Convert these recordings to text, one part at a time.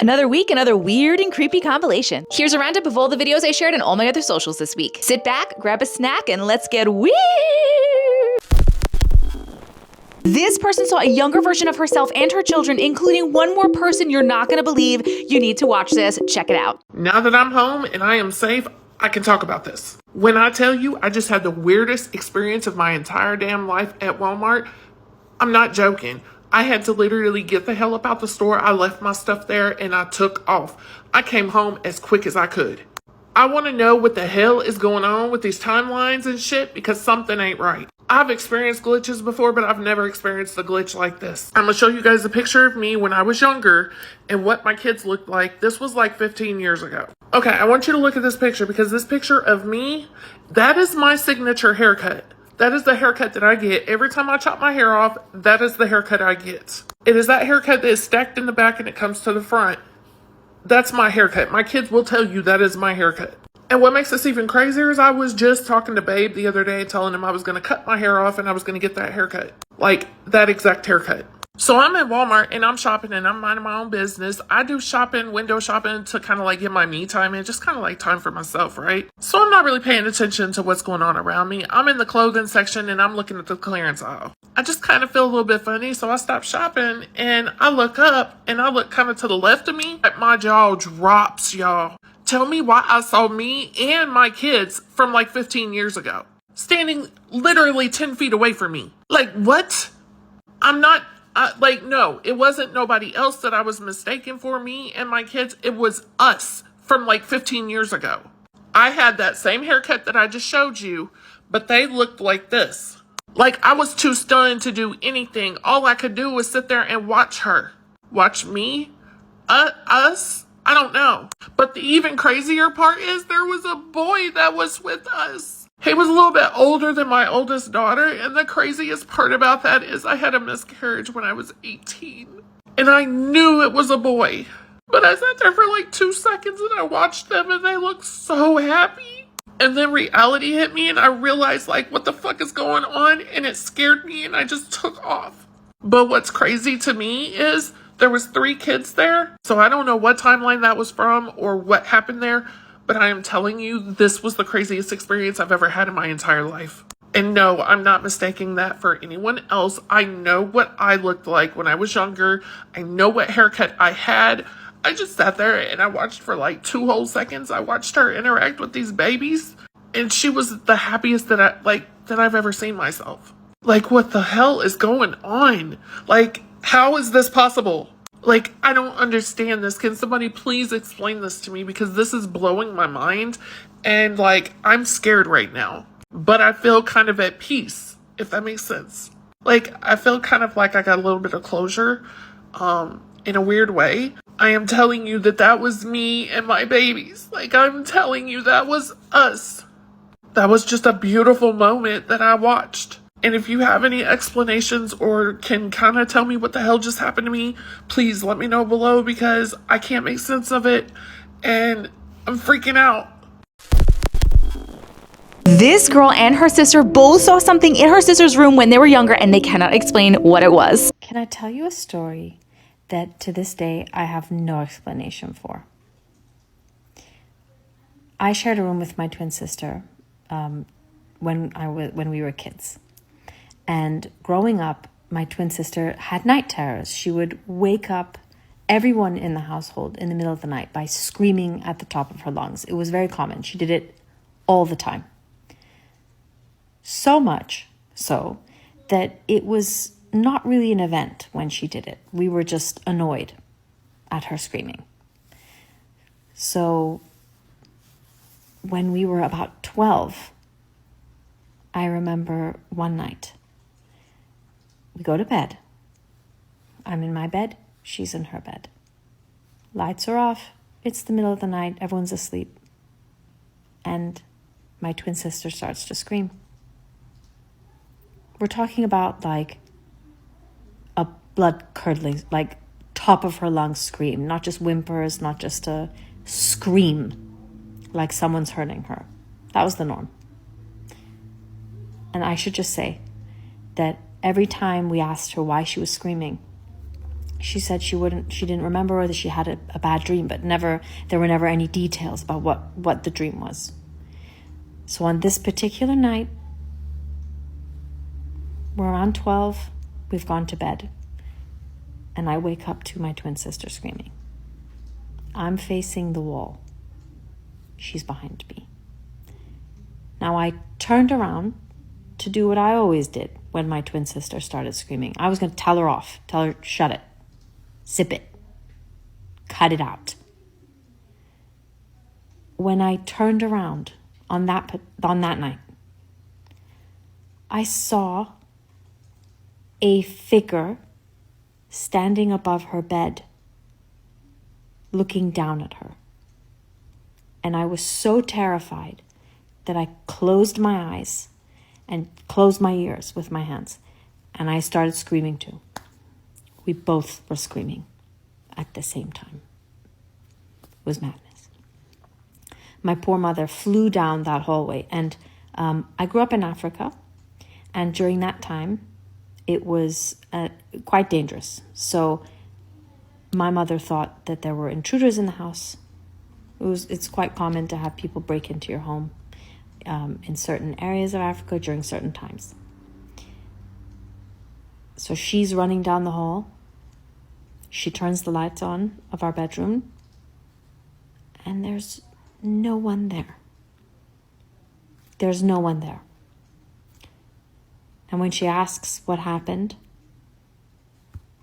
Another week, another weird and creepy compilation. Here's a roundup of all the videos I shared on all my other socials this week. Sit back, grab a snack, and let's get weird! This person saw a younger version of herself and her children, including one more person you're not gonna believe. You need to watch this. Check it out. Now that I'm home and I am safe, I can talk about this. When I tell you I just had the weirdest experience of my entire damn life at Walmart, I'm not joking. I had to literally get the hell up out the store. I left my stuff there and I took off. I came home as quick as I could. I want to know what the hell is going on with these timelines and shit because something ain't right. I've experienced glitches before, but I've never experienced a glitch like this. I'm going to show you guys a picture of me when I was younger and what my kids looked like. This was like 15 years ago. Okay, I want you to look at this picture because this picture of me, that is my signature haircut. That is the haircut that I get. Every time I chop my hair off, that is the haircut I get. It is that haircut that is stacked in the back and it comes to the front. That's my haircut. My kids will tell you that is my haircut. And what makes this even crazier is I was just talking to Babe the other day telling him I was going to cut my hair off and I was going to get that haircut. Like that exact haircut. So I'm at Walmart and I'm shopping and I'm minding my own business. I do shopping, window shopping to kind of like get my me time and just kind of like time for myself, right? So I'm not really paying attention to what's going on around me. I'm in the clothing section and I'm looking at the clearance aisle. I just kind of feel a little bit funny. So I stop shopping and I look up and I look kind of to the left of me. My jaw drops, y'all. Tell me why I saw me and my kids from like 15 years ago standing literally 10 feet away from me. Like what? No, it wasn't nobody else that I was mistaken for, me and my kids. It was us from like 15 years ago. I had that same haircut that I just showed you, but they looked like this. Like I was too stunned to do anything. All I could do was sit there and watch her. Watch me? Us? I don't know. But the even crazier part is there was a boy that was with us. He was a little bit older than my oldest daughter, and the craziest part about that is I had a miscarriage when I was 18, and I knew it was a boy. But I sat there for like 2 seconds and I watched them and they looked so happy. And then reality hit me and I realized like what the fuck is going on, and it scared me and I just took off. But what's crazy to me is there was 3 kids there, so I don't know what timeline that was from or what happened there. But I am telling you, this was the craziest experience I've ever had in my entire life. And no, I'm not mistaking that for anyone else. I know what I looked like when I was younger. I know what haircut I had. I just sat there and I watched for like 2 whole seconds. I watched her interact with these babies. And she was the happiest that I've ever seen myself. Like, what the hell is going on? Like, how is this possible? Like, I don't understand this. Can somebody please explain this to me? Because this is blowing my mind. And, like, I'm scared right now. But I feel kind of at peace, if that makes sense. Like, I feel kind of like I got a little bit of closure, in a weird way. I am telling you that was me and my babies. Like, I'm telling you that was us. That was just a beautiful moment that I watched. And if you have any explanations or can kind of tell me what the hell just happened to me, please let me know below because I can't make sense of it and I'm freaking out. This girl and her sister both saw something in her sister's room when they were younger and they cannot explain what it was. Can I tell you a story that to this day I have no explanation for? I shared a room with my twin sister when we were kids. And growing up, my twin sister had night terrors. She would wake up everyone in the household in the middle of the night by screaming at the top of her lungs. It was very common. She did it all the time. So much so that it was not really an event when she did it. We were just annoyed at her screaming. So when we were about 12, I remember one night, we go to bed. I'm in my bed. She's in her bed. Lights are off. It's the middle of the night. Everyone's asleep. And my twin sister starts to scream. We're talking about like a blood-curdling, like top of her lungs scream. Not just whimpers, not just a scream like someone's hurting her. That was the norm. And I should just say that every time we asked her why she was screaming, She said she didn't remember, or that she had a bad dream, but there were never any details about what the dream was. So on this particular night, we're around 12, we've gone to bed, and I wake up to my twin sister screaming. I'm facing the wall. She's behind me. Now I turned around to do what I always did when my twin sister started screaming. I was going to tell her off, tell her, shut it, zip it, cut it out. When I turned around on that night, I saw a figure standing above her bed, looking down at her. And I was so terrified that I closed my eyes and closed my ears with my hands. And I started screaming too. We both were screaming at the same time. It was madness. My poor mother flew down that hallway. And I grew up in Africa. And during that time, it was quite dangerous. So my mother thought that there were intruders in the house. It's quite common to have people break into your home in certain areas of Africa during certain times. So she's running down the hall. She turns the lights on of our bedroom, and there's no one there. There's no one there. And when she asks what happened,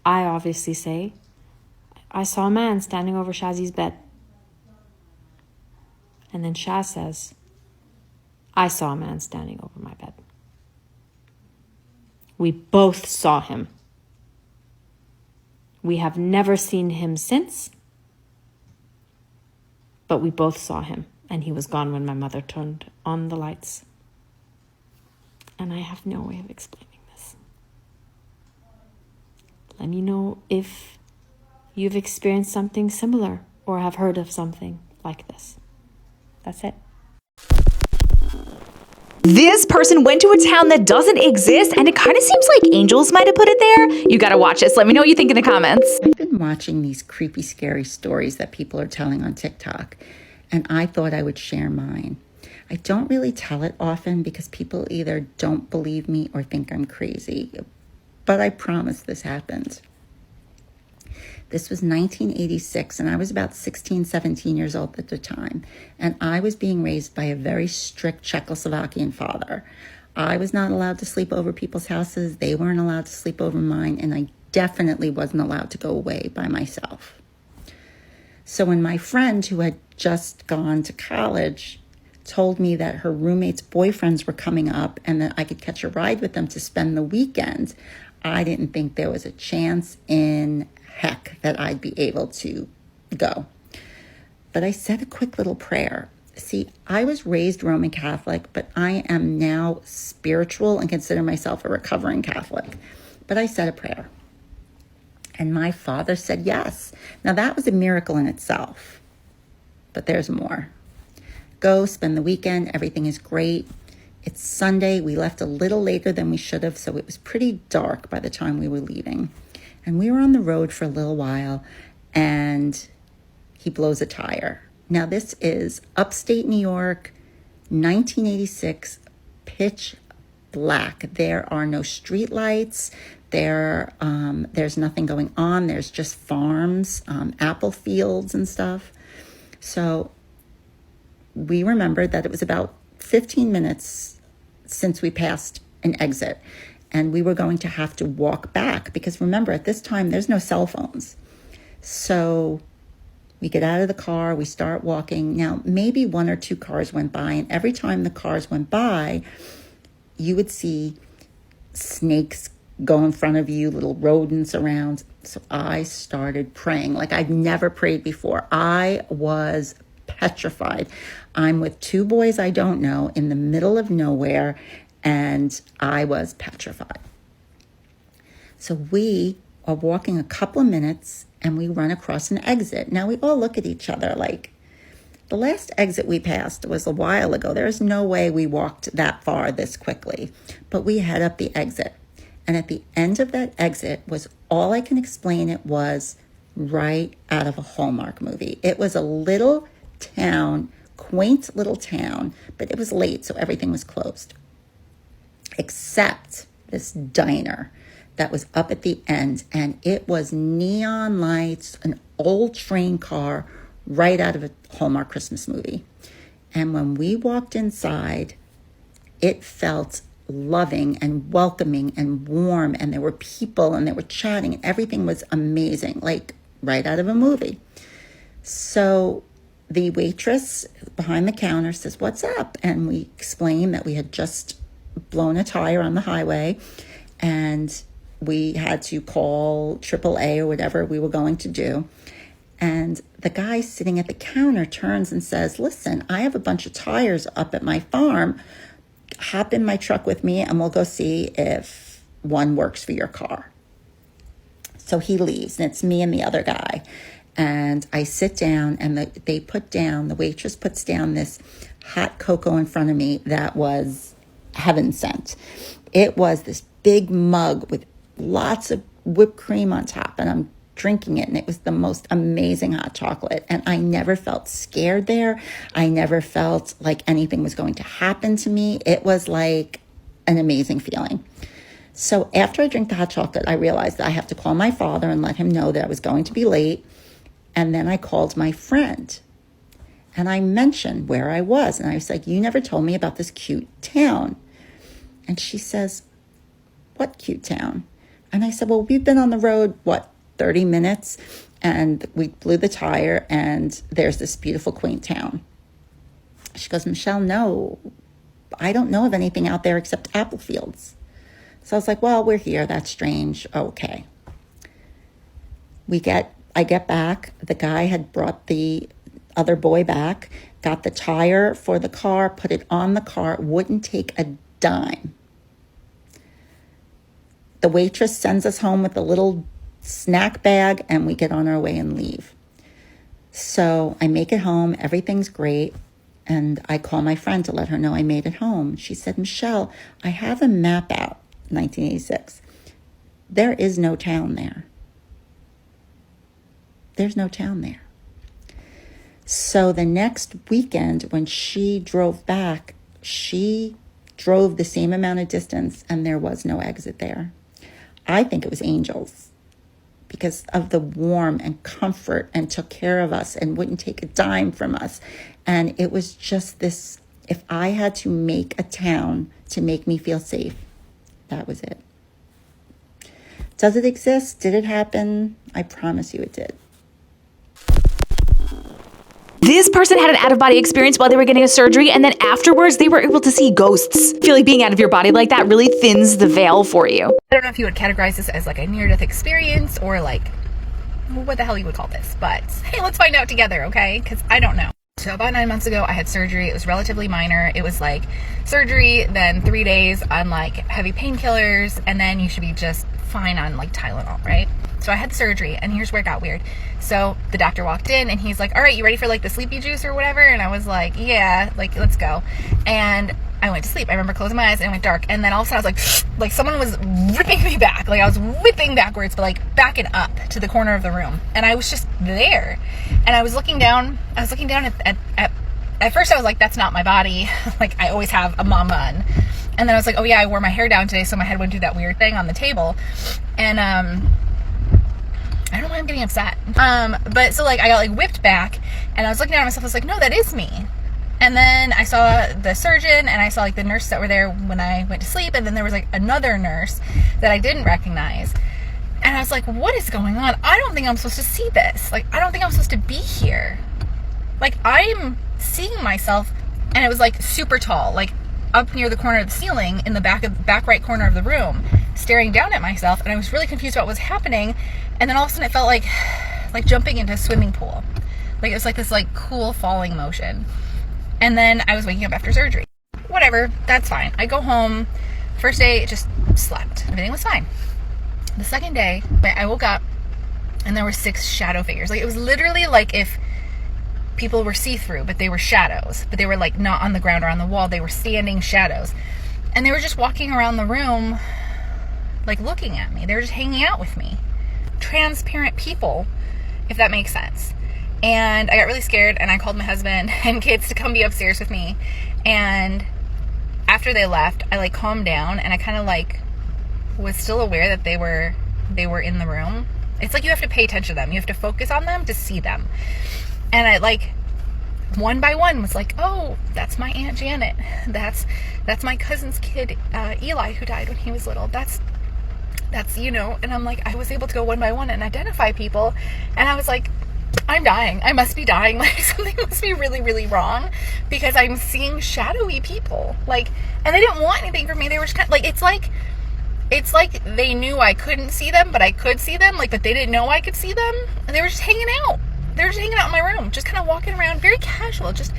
I obviously say, I saw a man standing over Shazzy's bed. And then Shaz says, I saw a man standing over my bed. We both saw him. We have never seen him since, but we both saw him, and he was gone when my mother turned on the lights. And I have no way of explaining this. Let me know if you've experienced something similar or have heard of something like this. That's it. This person went to a town that doesn't exist, and it kind of seems like angels might have put it there. You gotta watch this. Let me know what you think in the comments. I've been watching these creepy, scary stories that people are telling on TikTok, and I thought I would share mine. I don't really tell it often because people either don't believe me or think I'm crazy, but I promise this happened. This was 1986, and I was about 16, 17 years old at the time, and I was being raised by a very strict Czechoslovakian father. I was not allowed to sleep over people's houses. They weren't allowed to sleep over mine, and I definitely wasn't allowed to go away by myself. So when my friend, who had just gone to college, told me that her roommate's boyfriends were coming up and that I could catch a ride with them to spend the weekend, I didn't think there was a chance in heck that I'd be able to go. But I said a quick little prayer. See, I was raised Roman Catholic, but I am now spiritual and consider myself a recovering Catholic. But I said a prayer. And my father said yes. Now that was a miracle in itself. But there's more. Go, spend the weekend. Everything is great. It's Sunday. We left a little later than we should have, so it was pretty dark by the time we were leaving. And we were on the road for a little while, and he blows a tire. Now, this is upstate New York, 1986, pitch black. There are no street lights. There's nothing going on. There's just farms, apple fields and stuff. So we remembered that it was about 15 minutes since we passed an exit, and we were going to have to walk back because remember, at this time, there's no cell phones. So we get out of the car, we start walking. Now, maybe one or two cars went by, and every time the cars went by, you would see snakes go in front of you, little rodents around. So I started praying like I'd never prayed before. I was petrified. I'm with two boys I don't know in the middle of nowhere, and I was petrified. So we are walking a couple of minutes, and we run across an exit. Now we all look at each other like, the last exit we passed was a while ago. There's no way we walked that far this quickly. But we head up the exit. And at the end of that exit was, all I can explain it was, right out of a Hallmark movie. It was a little town, quaint little town, but it was late, so everything was closed. Except this diner that was up at the end, and it was neon lights, an old train car right out of a Hallmark Christmas movie. And when we walked inside, it felt loving and welcoming and warm, and there were people and they were chatting and everything was amazing, like right out of a movie. So the waitress behind the counter says, "What's up?" And we explained that we had just blown a tire on the highway and we had to call AAA or whatever we were going to do. And the guy sitting at the counter turns and says, "Listen, I have a bunch of tires up at my farm. Hop in my truck with me and we'll go see if one works for your car." So he leaves and it's me and the other guy. And I sit down and the waitress puts down this hot cocoa in front of me that was heaven sent. It was this big mug with lots of whipped cream on top, and I'm drinking it, and it was the most amazing hot chocolate. And I never felt scared there. I never felt like anything was going to happen to me. It was like an amazing feeling. So after I drink the hot chocolate, I realized that I have to call my father and let him know that I was going to be late. And then I called my friend and I mentioned where I was. And I was like, "You never told me about this cute town." And she says, "What cute town?" And I said, "Well, we've been on the road, 30 minutes, and we blew the tire, and there's this beautiful, quaint town." She goes, "Michelle, no, I don't know of anything out there except apple fields." So I was like, "Well, we're here. That's strange." Okay. I get back. The guy had brought the other boy back, got the tire for the car, put it on the car, wouldn't take a dime. The waitress sends us home with a little snack bag, and we get on our way and leave. So I make it home. Everything's great. And I call my friend to let her know I made it home. She said, "Michelle, I have a map out, 1986. There is no town there. There's no town there." So the next weekend when she drove back, she drove the same amount of distance and there was no exit there. I think it was angels because of the warmth and comfort and took care of us and wouldn't take a dime from us. And it was just this, if I had to make a town to make me feel safe, that was it. Does it exist? Did it happen? I promise you it did. This person had an out-of-body experience while they were getting a surgery, and then afterwards they were able to see ghosts. I feel like being out of your body like that really thins the veil for you. I don't know if you would categorize this as like a near-death experience or like what the hell you would call this, but hey, let's find out together, okay? Because I don't know. So about 9 months ago, I had surgery. It was relatively minor. It was like surgery, then 3 days on like heavy painkillers, and then you should be just fine on like Tylenol, right? So I had surgery, and here's where it got weird. So the doctor walked in and he's like, "All right, you ready for like the sleepy juice or whatever?" And I was like, "Yeah, like let's go." And I went to sleep. I remember closing my eyes and it went dark. And then all of a sudden I was like someone was ripping me back. Like I was whipping backwards, but like backing up to the corner of the room. And I was just there. And I was looking down. At first I was like, that's not my body. Like I always have a mom bun. And then I was like, oh yeah, I wore my hair down today so my head wouldn't do that weird thing on the table. And I don't know why I'm getting upset. But so like I got like whipped back and I was looking at myself. I was like, no, that is me. And then I saw the surgeon and I saw like the nurses that were there when I went to sleep. And then there was like another nurse that I didn't recognize. And I was like, what is going on? I don't think I'm supposed to see this. Like, I don't think I'm supposed to be here. Like I'm seeing myself, and it was like super tall, like up near the corner of the ceiling in the back right corner of the room, staring down at myself. And I was really confused about what was happening. And then all of a sudden it felt like jumping into a swimming pool. Like it was like this like cool falling motion. And then I was waking up after surgery. Whatever, that's fine. I go home. First day, just slept. Everything was fine. The second day, I woke up and there were 6 shadow figures. Like it was literally like if people were see-through, but they were shadows. But they were like not on the ground or on the wall. They were standing shadows. And they were just walking around the room like looking at me. They were just hanging out with me. Transparent people, if that makes sense. And I got really scared, and I called my husband and kids to come be upstairs with me. And after they left, I like calmed down, and I kind of like was still aware that they were in the room. It's like you have to pay attention to them. You have to focus on them to see them. And I like one by one was like, oh, that's my Aunt Janet. That's my cousin's kid, Eli, who died when he was little. That's, you know, and I'm like, I was able to go one by one and identify people. And I was like, I'm dying. I must be dying. Like, something must be really, really wrong, because I'm seeing shadowy people. Like, and they didn't want anything from me. They were just kind of like, it's like they knew I couldn't see them, but I could see them. Like, but they didn't know I could see them. And they were just hanging out. They were just hanging out in my room, just kind of walking around, very casual, just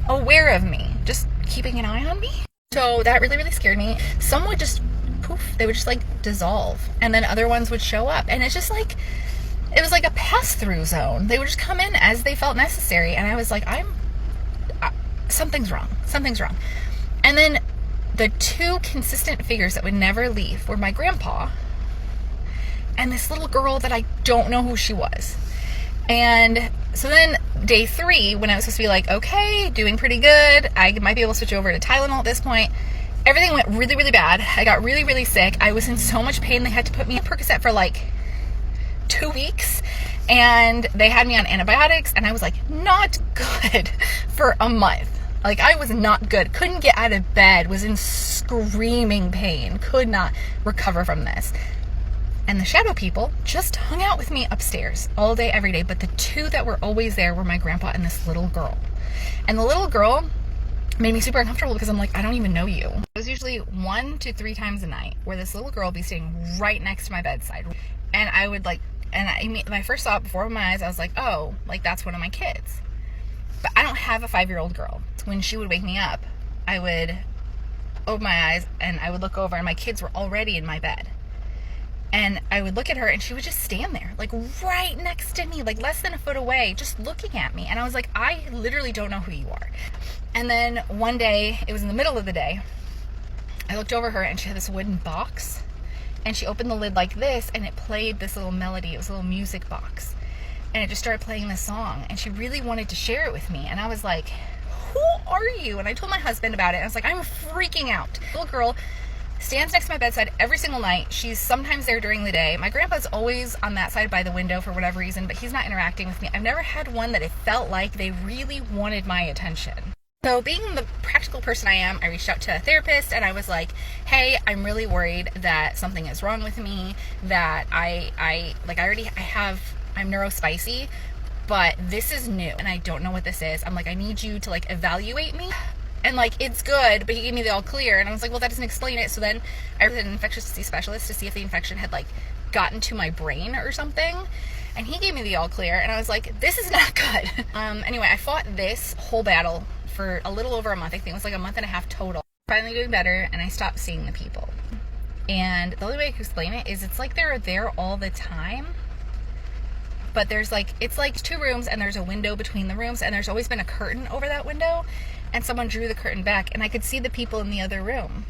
aware of me, just keeping an eye on me. So that really, really scared me. Some would just poof, they would just like dissolve, and then other ones would show up, and it's just like, it was like a pass-through zone. They would just come in as they felt necessary, and I was like, something's wrong. And then the two consistent figures that would never leave were my grandpa and this little girl that I don't know who she was. And so then day 3, when I was supposed to be like, okay, doing pretty good, I might be able to switch over to Tylenol at this point, everything went really, really bad. I got really, really sick. I was in so much pain. They had to put me on Percocet for like 2 weeks, and they had me on antibiotics, and I was like not good for a month. Like, I was not good. Couldn't get out of bed. Was in screaming pain. Could not recover from this. And the shadow people just hung out with me upstairs all day, every day. But the two that were always there were my grandpa and this little girl. And the little girl made me super uncomfortable, because I'm like, I don't even know you. It was usually 1 to 3 times a night where this little girl would be sitting right next to my bedside. And I would like, my first thought before my eyes, I was like, oh, like that's one of my kids. But I don't have a 5-year-old girl. When she would wake me up, I would open my eyes and I would look over, and my kids were already in my bed. And I would look at her, and she would just stand there, like right next to me, like less than a foot away, just looking at me. And I was like, I literally don't know who you are. And then one day, it was in the middle of the day, I looked over her, and she had this wooden box, and she opened the lid like this, and it played this little melody. It was a little music box, and it just started playing this song, and she really wanted to share it with me. And I was like, who are you? And I told my husband about it. I was like, I'm freaking out. The little girl stands next to my bedside every single night. She's sometimes there during the day. My grandpa's always on that side by the window for whatever reason, but he's not interacting with me. I've never had one that it felt like they really wanted my attention. So being the practical person I am, I reached out to a therapist, and I was like, hey, I'm really worried that something is wrong with me, that I'm neurospicy, but this is new and I don't know what this is. I'm like, I need you to like evaluate me. And like, it's good, but he gave me the all clear. And I was like, well, that doesn't explain it. So then I went to an infectious disease specialist to see if the infection had like gotten to my brain or something. And he gave me the all clear. And I was like, this is not good. Anyway, I fought this whole battle for a little over a month. I think it was like a month and a half total. Finally doing better, and I stopped seeing the people. And the only way I can explain it is it's like they're there all the time. But there's like, it's like 2 rooms, and there's a window between the rooms, and there's always been a curtain over that window, and someone drew the curtain back, and I could see the people in the other room,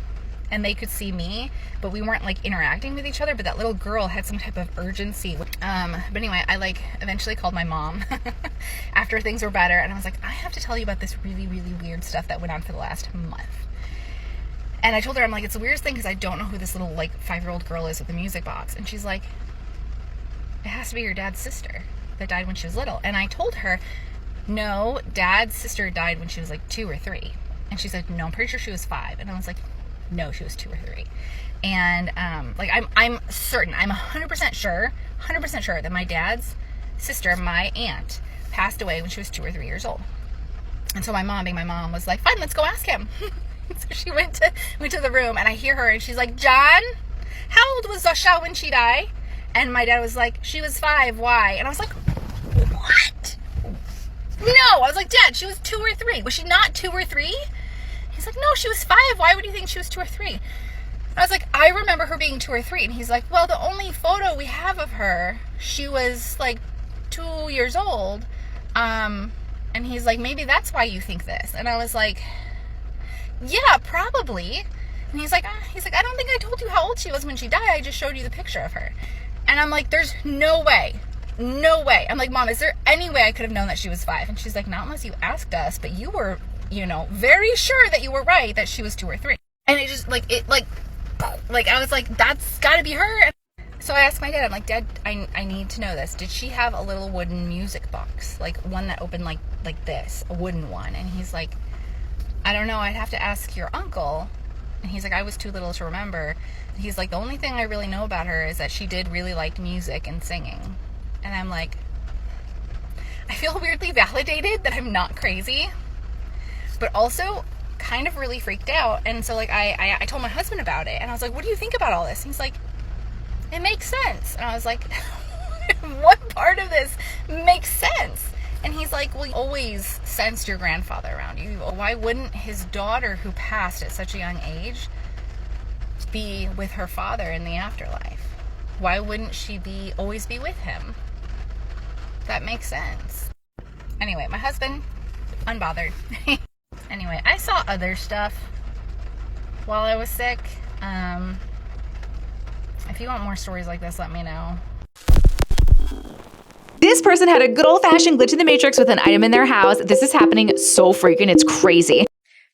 and they could see me, but we weren't like interacting with each other. But that little girl had some type of urgency. But anyway, I like eventually called my mom after things were better, and I was like, I have to tell you about this really, really weird stuff that went on for the last month. And I told her, I'm like, it's the weirdest thing, because I don't know who this little like 5-year-old girl is with the music box. And she's like, it has to be your dad's sister that died when she was little. And I told her, no, dad's sister died when she was like 2 or 3. And she said, no, I'm pretty sure she was 5. And I was like, no, she was 2 or 3. And like, I'm certain, I'm 100% sure that my dad's sister, my aunt, passed away when she was 2 or 3 years old. And so my mom, being my mom, was like, fine, let's go ask him. So she went to the room, and I hear her, and she's like, John, how old was Zasha when she died? And my dad was like, she was 5, why? And I was like, what? No, I was like, Dad, she was 2 or 3. Was she not 2 or 3? He's like, no, she was 5. Why would you think she was 2 or 3? I was like, I remember her being 2 or 3. And he's like, well, the only photo we have of her, she was like 2 years old. And he's like, maybe that's why you think this. And I was like, yeah, probably. And he's like, I don't think I told you how old she was when she died. I just showed you the picture of her. And I'm like, there's no way. No way. I'm like, Mom, is there any way I could have known that she was 5? And she's like, not unless you asked us, but you were, you know, very sure that you were right, that she was 2 or 3. And it just, like, I was like, that's gotta be her. So I asked my dad, I'm like, Dad, I need to know this. Did she have a little wooden music box? Like, one that opened like this, a wooden one? And he's like, I don't know, I'd have to ask your uncle. And he's like, I was too little to remember. And he's like, the only thing I really know about her is that she did really like music and singing. And I'm like, I feel weirdly validated that I'm not crazy, but also kind of really freaked out. And so, like, I told my husband about it, and I was like, what do you think about all this? And he's like, it makes sense. And I was like, what part of this makes sense? And he's like, well, you always sensed your grandfather around you. Why wouldn't his daughter, who passed at such a young age, be with her father in the afterlife? Why wouldn't she always be with him? That makes sense. Anyway, my husband, unbothered. Anyway, I saw other stuff while I was sick. If you want more stories like this, let me know. This person had a good old-fashioned glitch in the matrix with an item in their house. This is happening so freaking, it's crazy.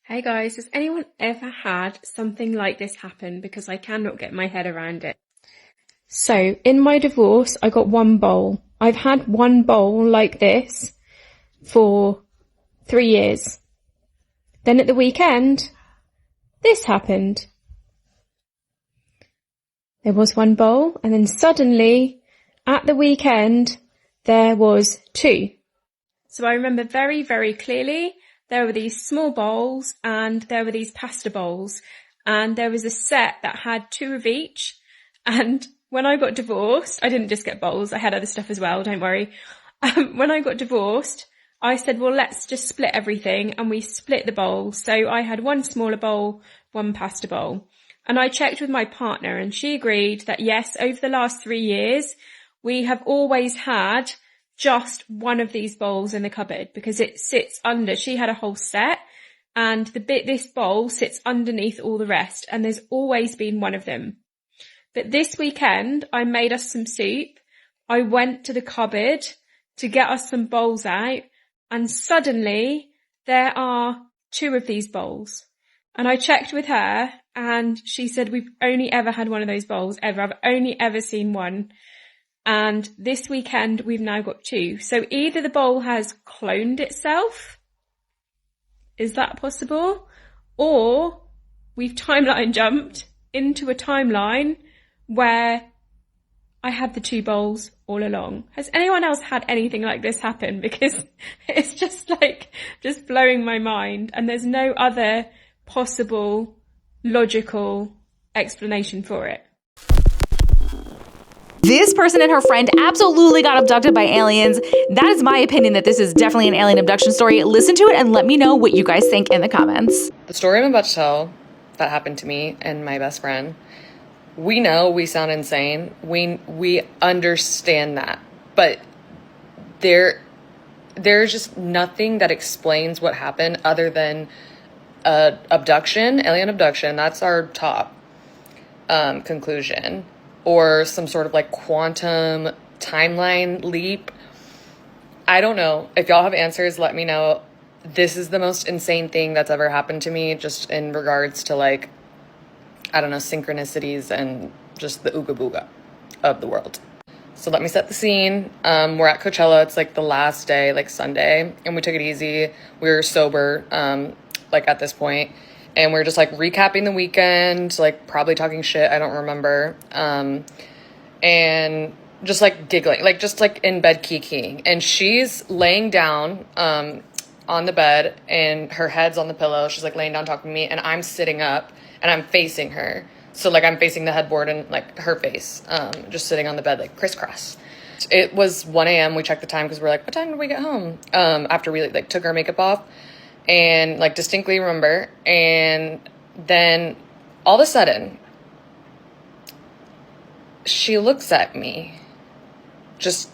Hey guys, has anyone ever had something like this happen? Because I cannot get my head around it. So, in my divorce, I got one bowl. I've had one bowl like this for 3 years. Then at the weekend, this happened. There was one bowl, and then suddenly, at the weekend, there was 2. So I remember very, very clearly, there were these small bowls, and there were these pasta bowls, and there was a set that had 2 of each, and when I got divorced, I didn't just get bowls, I had other stuff as well, don't worry. When I got divorced, I said, well, let's just split everything, and we split the bowls. So I had one smaller bowl, one pasta bowl. And I checked with my partner, and she agreed that yes, over the last 3 years, we have always had just one of these bowls in the cupboard because it sits under, she had a whole set, and this bowl sits underneath all the rest, and there's always been one of them. But this weekend, I made us some soup. I went to the cupboard to get us some bowls out, and suddenly there are 2 of these bowls. And I checked with her, and she said, we've only ever had one of those bowls ever. I've only ever seen one. And this weekend, we've now got 2. So either the bowl has cloned itself. Is that possible? Or we've timeline jumped into a timeline where I had the 2 bowls all along. Has anyone else had anything like this happen? Because it's just blowing my mind, and there's no other possible logical explanation for it. This person and her friend absolutely got abducted by aliens. That is my opinion that this is definitely an alien abduction story. Listen to it and let me know what you guys think in the comments. The story I'm about to tell that happened to me and my best friend, we know we sound insane. We understand that. But there's just nothing that explains what happened other than abduction, alien abduction. That's our top conclusion. Or some sort of like quantum timeline leap. I don't know. If y'all have answers, let me know. This is the most insane thing that's ever happened to me, just in regards to like, I don't know, synchronicities and just the ooga booga of the world. So let me set the scene. We're at Coachella. It's like the last day, like Sunday, and we took it easy. We were sober, like at this point. And we're just like recapping the weekend, like probably talking shit. I don't remember. And just like giggling, like just like in bed kikiing. And she's laying down on the bed and her head's on the pillow. She's like laying down talking to me, and I'm sitting up and I'm facing her. So like I'm facing the headboard and like her face, just sitting on the bed like crisscross. It was 1 a.m. We checked the time because we're like, what time did we get home? After we like took our makeup off. And like distinctly remember, and then all of a sudden she looks at me just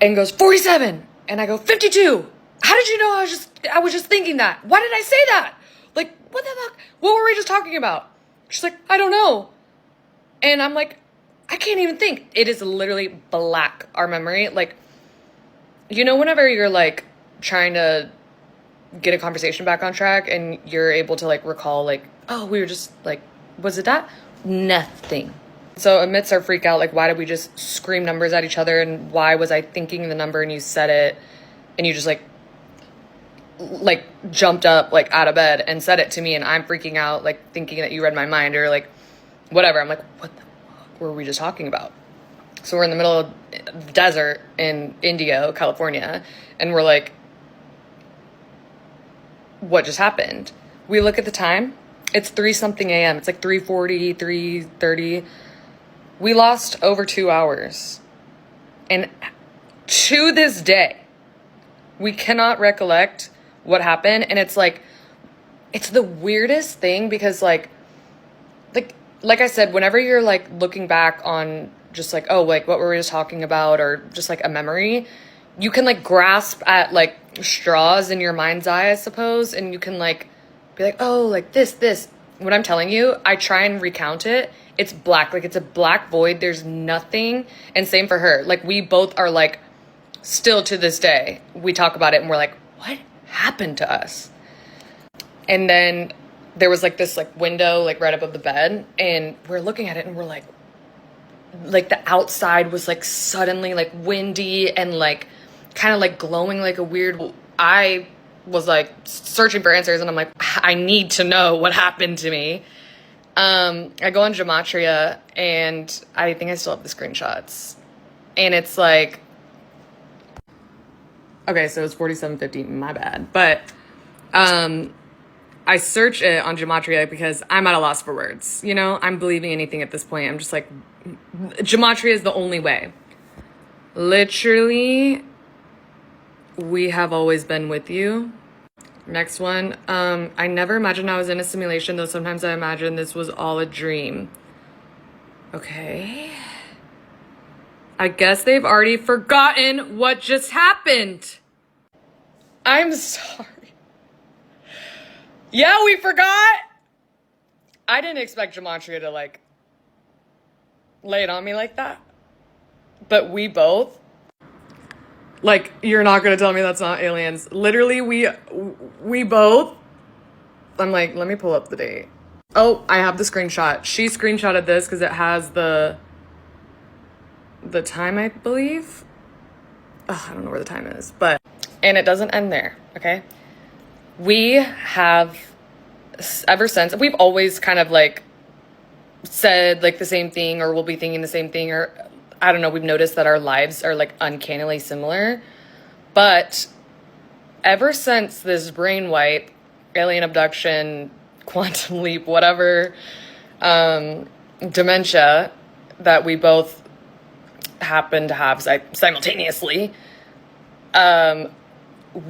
and goes 47, and I go 52. How did you know I was just thinking that? Why did I say that? Like, what the fuck? What were we just talking about? She's like, I don't know. And I'm like, I can't even think. It is literally black, our memory. Like, you know, whenever you're like trying to get a conversation back on track and you're able to like recall like, oh, we were just like, was it that? Nothing. So amidst our freak out, like, why did we just scream numbers at each other? And why was I thinking the number and you said it and you just like jumped up like out of bed and said it to me and I'm freaking out, like thinking that you read my mind or like whatever. I'm like, what the fuck were we just talking about? So we're in the middle of the desert in Indio, California, and we're like, what just happened? We look at the time. It's 3-something a.m. It's like 3:40, 3:30. We lost over 2 hours. And to this day, we cannot recollect what happened. And it's like, it's the weirdest thing because like I said, whenever you're like looking back on just like, oh, like what were we just talking about? Or just like a memory, you can like grasp at like straws in your mind's eye, I suppose. And you can like be like, oh, like this. What I'm telling you, I try and recount it. It's black. Like it's a black void. There's nothing. And same for her. Like we both are like, still to this day, we talk about it and we're like, what happened to us? And then there was like this like window like right above the bed and we're looking at it and we're like the outside was like suddenly like windy and like kind of like glowing like a weird. I was like searching for answers and I'm like, I need to know what happened to me. I go on Gematria and I think I still have the screenshots and it's like, okay, so it's 4750, my bad. But I search it on Gematria because I'm at a loss for words. You know, I'm believing anything at this point. I'm just like, Gematria is the only way. Literally, we have always been with you. Next one. I never imagined I was in a simulation, though sometimes I imagine this was all a dream. Okay. I guess they've already forgotten what just happened. I'm sorry. Yeah, we forgot. I didn't expect Gematria to like lay it on me like that. But we both, like, you're not gonna tell me that's not aliens. Literally, we both, I'm like, let me pull up the date. Oh, I have the screenshot. She screenshotted this because it has the time, I believe. Ugh, I don't know where the time is, but, and it doesn't end there, okay? We have, ever since, we've always kind of like said like the same thing or we'll be thinking the same thing or I don't know, we've noticed that our lives are like uncannily similar. But ever since this brain wipe, alien abduction, quantum leap, whatever, dementia that we both happen to have simultaneously,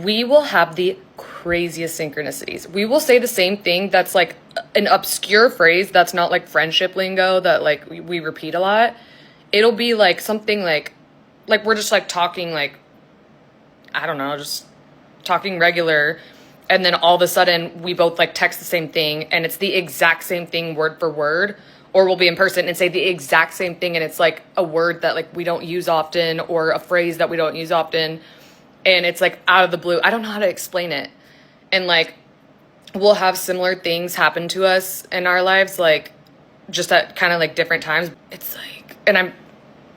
we will have the craziest synchronicities. We will say the same thing that's like an obscure phrase that's not like friendship lingo that like we repeat a lot. It'll be like something like we're just like talking like, I don't know, just talking regular. And then all of a sudden we both like text the same thing and it's the exact same thing word for word. Or we'll be in person and say the exact same thing and it's like a word that like we don't use often or a phrase that we don't use often. And it's like out of the blue. I don't know how to explain it. And like, we'll have similar things happen to us in our lives, like just at kind of like different times. It's like, and I'm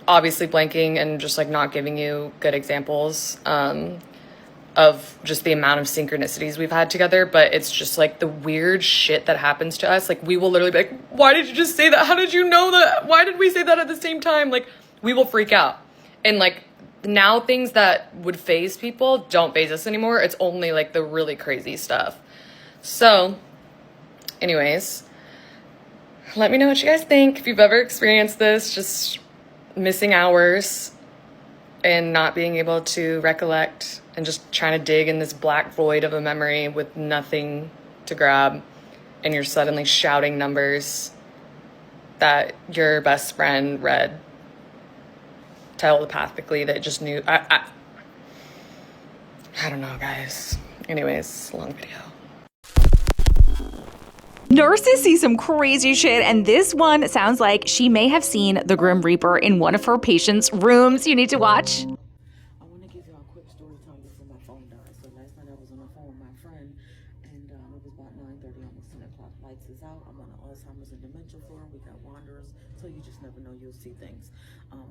obviously blanking and just like not giving you good examples of just the amount of synchronicities we've had together. But it's just like the weird shit that happens to us. Like we will literally be like, why did you just say that? How did you know that? Why did we say that at the same time? Like we will freak out. And like, now things that would faze people don't faze us anymore. It's only like the really crazy stuff. So anyways, let me know what you guys think. If you've ever experienced this, just missing hours and not being able to recollect and just trying to dig in this black void of a memory with nothing to grab. And you're suddenly shouting numbers that your best friend read telepathically that just knew. I don't know, guys. Anyways, long video. Nurses see some crazy shit, and this one sounds like she may have seen the Grim Reaper in one of her patients' rooms. You need to watch. I want to give you a quick story time before my phone died. So last night I was on the phone with my friend, and it was about 9:30, almost 10 o'clock. Lights is out. I'm on the Alzheimer's and dementia floor. We got wanderers, so you just never know. You'll see things.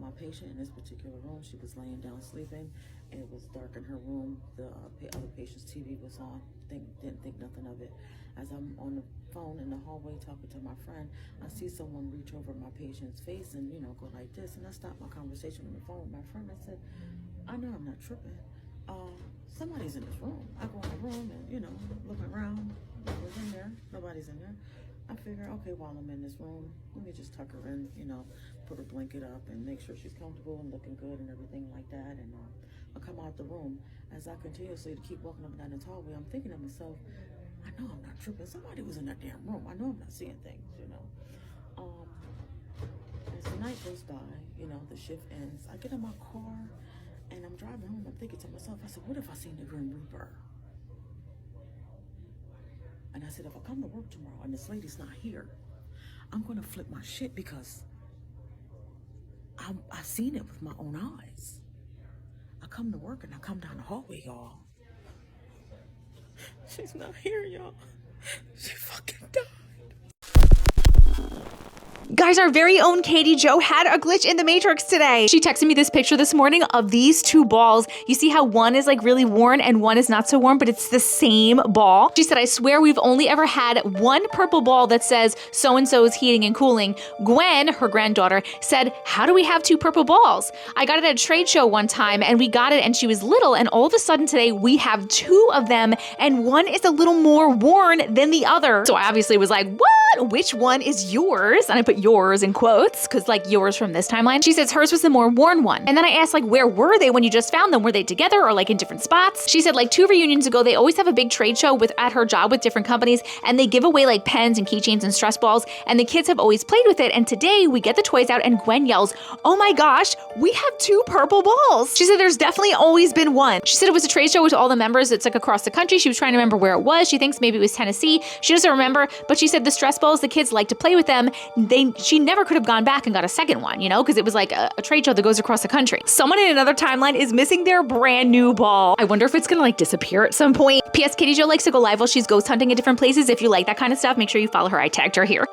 My patient in this particular room, she was laying down sleeping. It was dark in her room. The other patient's TV was on. Didn't think nothing of it. As I'm on the phone in the hallway talking to my friend, I see someone reach over my patient's face and, you know, go like this. And I stopped my conversation on the phone with my friend. I said, I know I'm not tripping. Somebody's in this room. I go in the room and, you know, looking around. Nobody's in there. Nobody's in there. I figure, okay, while I'm in this room, let me just tuck her in, you know, put her blanket up and make sure she's comfortable and looking good and everything like that. And I'll come out the room. As I continuously to keep walking up and down the hallway, I'm thinking to myself, I know I'm not tripping. Somebody was in that damn room. I know I'm not seeing things, you know. As the night goes by, you know, the shift ends. I get in my car and I'm driving home. I'm thinking to myself, I said, what if I seen the Grim Reaper? And I said, if I come to work tomorrow and this lady's not here, I'm going to flip my shit because I seen it with my own eyes. I come to work and I come down the hallway, y'all. She's not here, y'all. She fucking died. Guys, our very own Katie Jo had a glitch in the Matrix today. She texted me this picture this morning of these two balls. You see how one is like really worn and one is not so worn, but it's the same ball. She said, I swear we've only ever had one purple ball that says so-and-so's heating and cooling. Gwen, her granddaughter, said, how do we have two purple balls? I got it at a trade show one time and we got it and she was little, and all of a sudden today we have two of them and one is a little more worn than the other. So I obviously was like, what? Which one is yours? And I put yours in quotes because like yours from this timeline. She says hers was the more worn one. And then I asked like, where were they when you just found them? Were they together or like in different spots? She said like 2 reunions ago, they always have a big trade show at her job with different companies, and they give away like pens and keychains and stress balls, and the kids have always played with it. And today we get the toys out and Gwen yells, oh my gosh, we have 2 purple balls. She said there's definitely always been one. She said it was a trade show with all the members. It's like across the country. She was trying to remember where it was. She thinks maybe it was Tennessee. She doesn't remember, but she said the stress balls, the kids like to play with them. She never could have gone back and got a second one, you know, because it was like a trade show that goes across the country. Someone in another timeline is missing their brand new ball. I wonder if it's gonna like disappear at some point. P.S. Katie Jo likes to go live while she's ghost hunting at different places. If you like that kind of stuff, make sure you follow her. I tagged her here.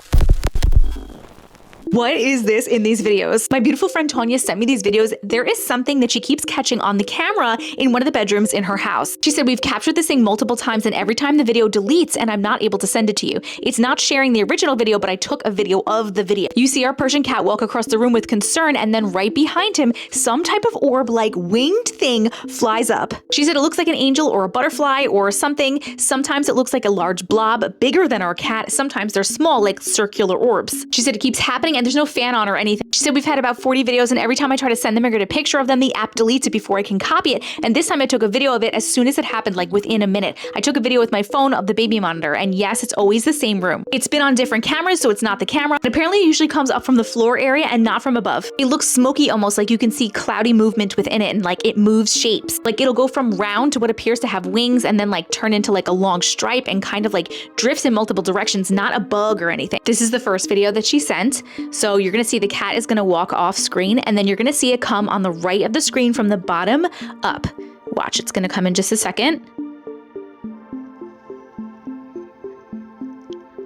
What is this in these videos? My beautiful friend Tanya sent me these videos. There is something that she keeps catching on the camera in one of the bedrooms in her house. She said, we've captured this thing multiple times and every time the video deletes and I'm not able to send it to you. It's not sharing the original video, but I took a video of the video. You see our Persian cat walk across the room with concern, and then right behind him, some type of orb-like winged thing flies up. She said it looks like an angel or a butterfly or something. Sometimes it looks like a large blob, bigger than our cat. Sometimes they're small, like circular orbs. She said it keeps happening and there's no fan on or anything. She said we've had about 40 videos and every time I try to send them or get a picture of them, the app deletes it before I can copy it. And this time I took a video of it as soon as it happened, like within a minute. I took a video with my phone of the baby monitor, and yes, it's always the same room. It's been on different cameras, so it's not the camera. And apparently it usually comes up from the floor area and not from above. It looks smoky almost, like you can see cloudy movement within it, and like it moves shapes. Like it'll go from round to what appears to have wings and then like turn into like a long stripe and kind of like drifts in multiple directions, not a bug or anything. This is the first video that she sent. So you're gonna see the cat is gonna walk off screen, and then you're gonna see it come on the right of the screen from the bottom up. Watch, it's gonna come in just a second.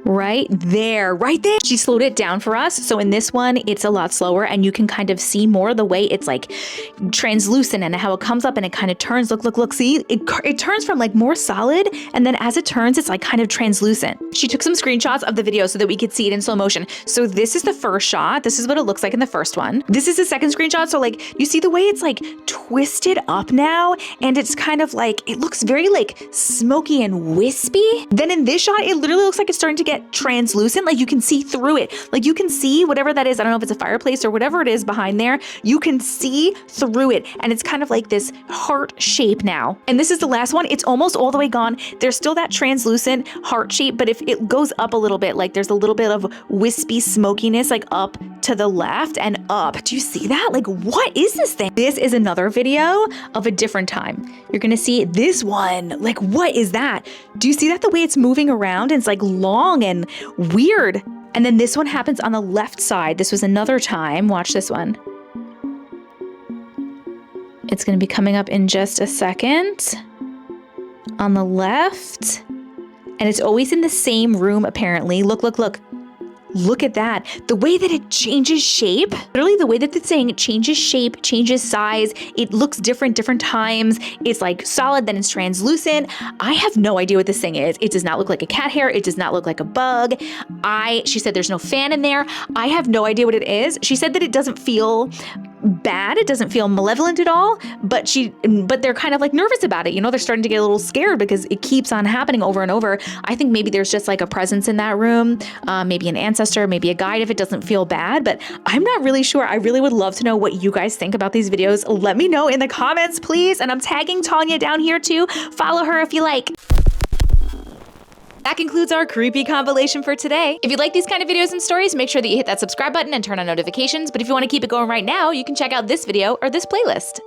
Right there. She slowed it down for us. So in this one, it's a lot slower and you can kind of see more the way it's like translucent and how it comes up and it kind of turns. Look, see, it turns from like more solid, and then as it turns, it's like kind of translucent. She took some screenshots of the video so that we could see it in slow motion. So this is the first shot. This is what it looks like in the first one. This is the second screenshot. So like, you see the way it's like twisted up now, and it's kind of like, it looks very like smoky and wispy. Then in this shot, it literally looks like it's starting to get translucent, like you can see through it, like you can see whatever that is. I don't know if it's a fireplace or whatever it is behind there, you can see through it, and it's kind of like this heart shape now. And this is the last one. It's almost all the way gone. There's still that translucent heart shape, but if it goes up a little bit, like there's a little bit of wispy smokiness like up to the left and up. Do you see that? Like, what is this thing? This is another video of a different time. You're gonna see this one. Like, what is that? Do you see that the way it's moving around? It's like long and weird. And then this one happens on the left side. This was another time. Watch this one. It's gonna be coming up in just a second. On the left. And it's always in the same room, apparently. Look, look, look. Look at that. The way that it changes shape, literally the way that it's saying it changes shape, changes size. It looks different times. It's like solid, then it's translucent. I have no idea what this thing is. It does not look like a cat hair. It does not look like a bug. She said there's no fan in there. I have no idea what it is. She said that it doesn't feel bad. It doesn't feel malevolent at all, but they're kind of like nervous about it. You know, they're starting to get a little scared because it keeps on happening over and over. I think maybe there's just like a presence in that room, maybe an ancestor, maybe a guide if it doesn't feel bad, but I'm not really sure. I really would love to know what you guys think about these videos. Let me know in the comments, please. And I'm tagging Tanya down here too. Follow her if you like. That concludes our creepy compilation for today. If you like these kind of videos and stories, make sure that you hit that subscribe button and turn on notifications. But if you want to keep it going right now, you can check out this video or this playlist.